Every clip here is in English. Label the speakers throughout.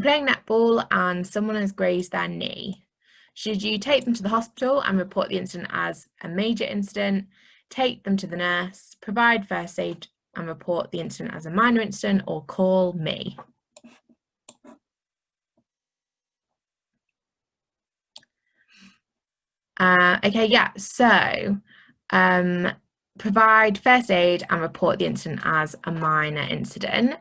Speaker 1: playing netball and someone has grazed their knee. Should you take them to the hospital and report the incident as a major incident, take them to the nurse, provide first aid and report the incident as a minor incident, or call me? Okay, yeah, so provide first aid and report the incident as a minor incident.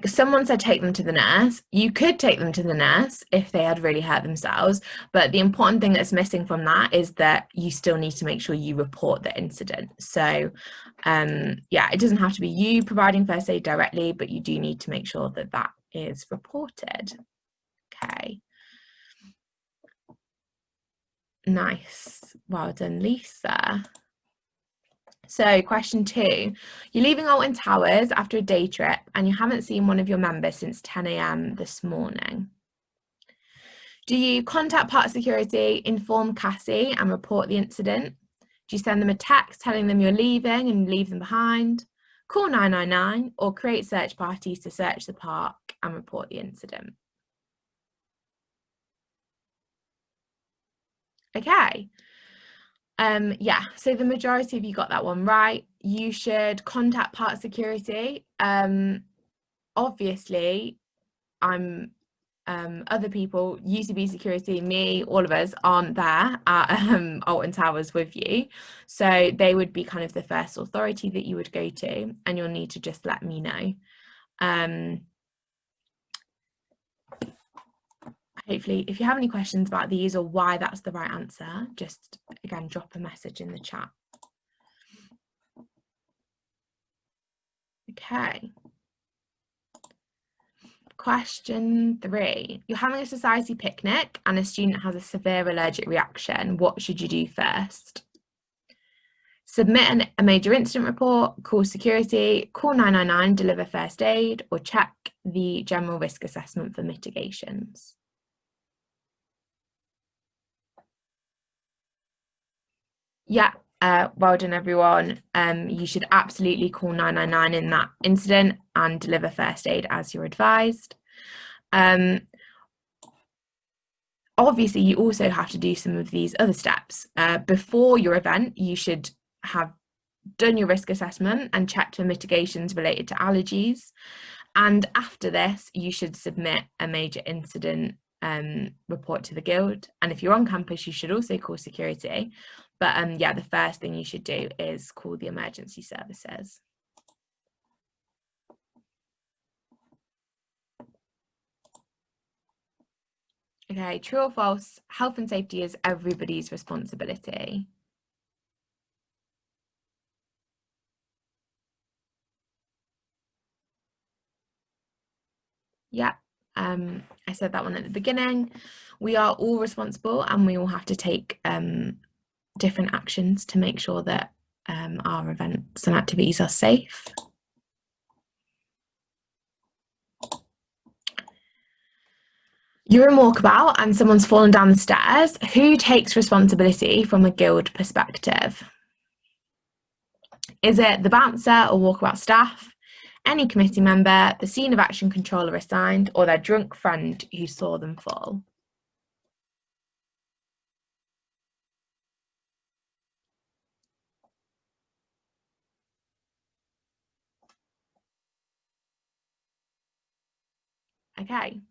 Speaker 1: Someone said take them to the nurse. You could take them to the nurse if they had really hurt themselves, but the important thing that's missing from that is that you still need to make sure you report the incident. So yeah, it doesn't have to be you providing first aid directly, but you do need to make sure that that is reported. Okay. Nice. Well done, Lisa. So question 2, you're leaving Alton Towers after a day trip and you haven't seen one of your members since 10 a.m. this morning. Do you contact Park Security, inform Cassie and report the incident? Do you send them a text telling them you're leaving and leave them behind? Call 999 or create search parties to search the park and report the incident? Okay. Yeah, so the majority of you got that one right. You should contact Park Security. Obviously, other people, UCB Security, me, all of us aren't there at Alton Towers with you. So they would be kind of the first authority that you would go to, and you'll need to just let me know. Hopefully, if you have any questions about these or why that's the right answer, just again drop a message in the chat. Okay. Question 3, you're having a society picnic and a student has a severe allergic reaction. What should you do first? Submit a major incident report, call security, call 999, deliver first aid, or check the general risk assessment for mitigations. Yeah, well done everyone. You should absolutely call 999 in that incident and deliver first aid as you're advised. Obviously, you also have to do some of these other steps. Before your event, you should have done your risk assessment and checked for mitigations related to allergies. And after this, you should submit a major incident report to the Guild. And if you're on campus, you should also call security. But yeah, the first thing you should do is call the emergency services. Okay, true or false? Health and safety is everybody's responsibility. Yeah, I said that one at the beginning. We are all responsible and we all have to take different actions to make sure that our events and activities are safe. You're in walkabout and someone's fallen down the stairs. Who takes responsibility from a Guild perspective? Is it the bouncer or walkabout staff, any committee member, the scene of action controller assigned, or their drunk friend who saw them fall? Okay.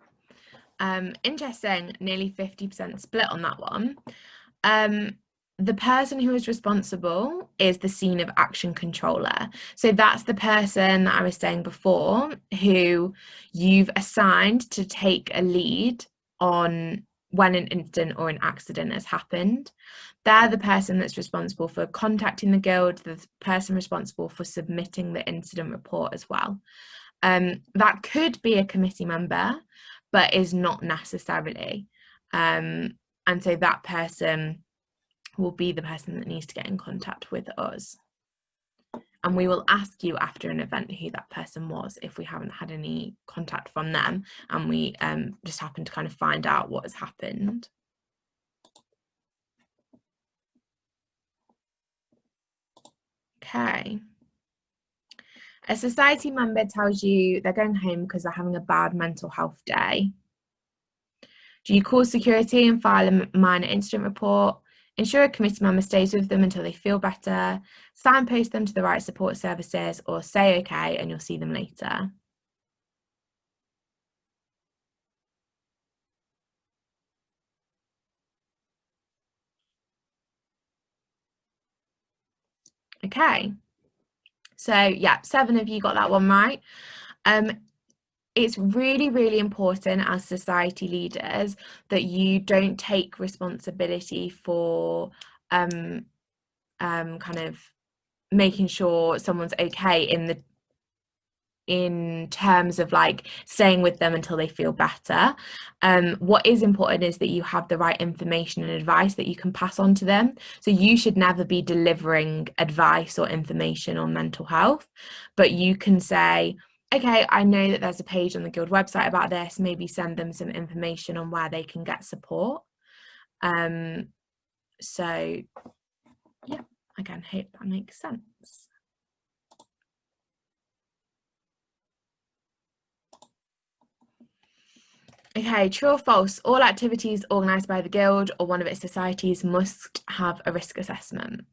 Speaker 1: Interesting, nearly 50% split on that one. The person who is responsible is the scene of action controller. So that's the person that I was saying before who you've assigned to take a lead on when an incident or an accident has happened. They're the person that's responsible for contacting the Guild, the person responsible for submitting the incident report as well. That could be a committee member, but is not necessarily. And so that person will be the person that needs to get in contact with us. And we will ask you after an event who that person was if we haven't had any contact from them and we just happen to kind of find out what has happened. Okay. A society member tells you they're going home because they're having a bad mental health day. Do you call security and file a minor incident report? Ensure a committee member stays with them until they feel better? Signpost them to the right support services, or say okay and you'll see them later? Okay. So yeah, 7 of you got that one right. It's really, really important as society leaders that you don't take responsibility for kind of making sure someone's okay in terms of like staying with them until they feel better. What is important is that you have the right information and advice that you can pass on to them. So you should never be delivering advice or information on mental health, but you can say, okay, I know that there's a page on the Guild website about this, maybe send them some information on where they can get support. So yeah, again, hope that makes sense. Okay, true or false? All activities organised by the Guild or one of its societies must have a risk assessment.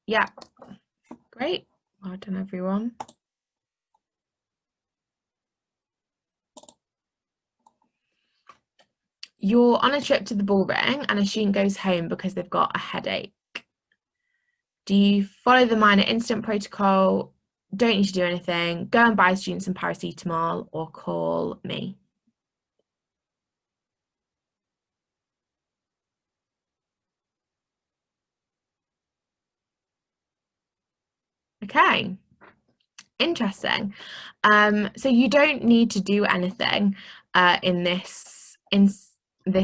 Speaker 1: Yeah, great. Well done, everyone. You're on a trip to the bull ring and a student goes home because they've got a headache. Do you follow the minor incident protocol? Don't need to do anything. Go and buy students some paracetamol or call me. Okay, interesting. So you don't need to do anything in this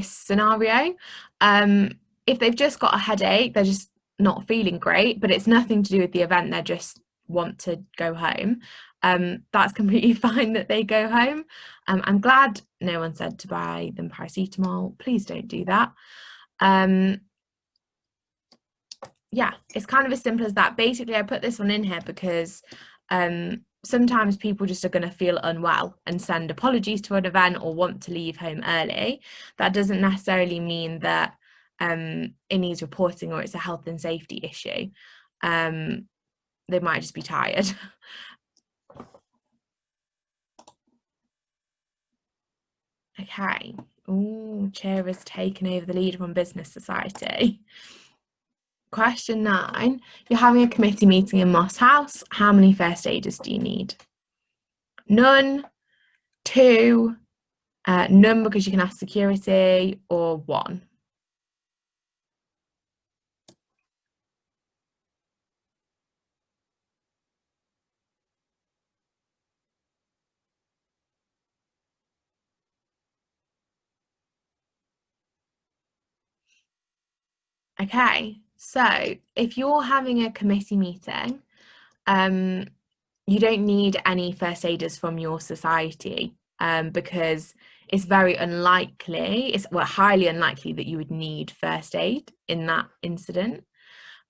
Speaker 1: scenario. If they've just got a headache, they're just not feeling great, but it's nothing to do with the event, they just want to go home. That's completely fine that they go home. I'm glad no one said to buy them paracetamol. Please don't do that. Yeah, it's kind of as simple as that. Basically, I put this one in here because sometimes people just are going to feel unwell and send apologies to an event or want to leave home early. That doesn't necessarily mean that it needs reporting or it's a health and safety issue. They might just be tired. Okay. Ooh, Chair has taken over the lead from Business Society. Question 9. You're having a committee meeting in Moss House. How many first aiders do you need? None, 2, none because you can ask security, or 1. Okay, so if you're having a committee meeting, you don't need any first aiders from your society because it's very unlikely, it's highly unlikely that you would need first aid in that incident.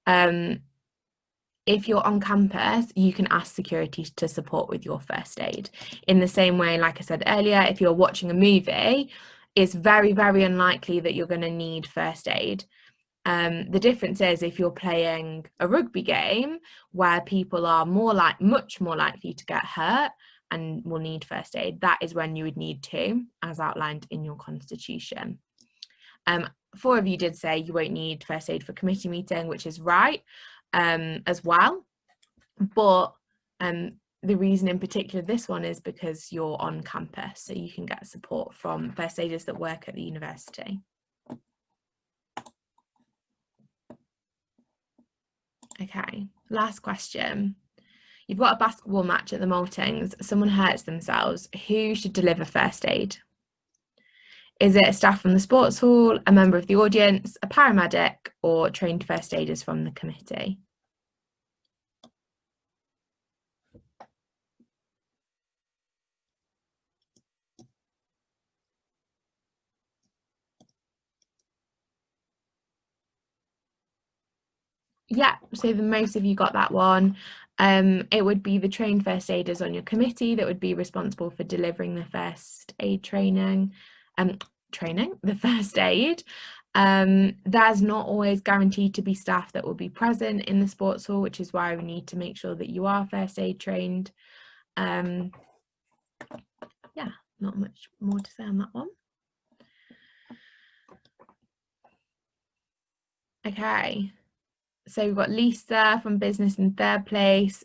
Speaker 1: If you're on campus, you can ask security to support with your first aid. In the same way, like I said earlier, if you're watching a movie, it's very, very unlikely that you're going to need first aid. The difference is if you're playing a rugby game where people are much more likely to get hurt and will need first aid, that is when you would need 2, as outlined in your constitution. 4 of you did say you won't need first aid for committee meeting, which is right as well. But the reason in particular this one is because you're on campus, so you can get support from first aiders that work at the university. Okay, last question. You've got a basketball match at the Maltings. Someone hurts themselves. Who should deliver first aid? Is it a staff from the sports hall, a member of the audience, a paramedic, or trained first aiders from the committee? Yeah, so the most of you got that one. It would be the trained first aiders on your committee that would be responsible for delivering the first aid training, the first aid. There's not always guaranteed to be staff that will be present in the sports hall, which is why we need to make sure that you are first aid trained. Yeah, not much more to say on that one. Okay, so we've got Lisa from business in third place,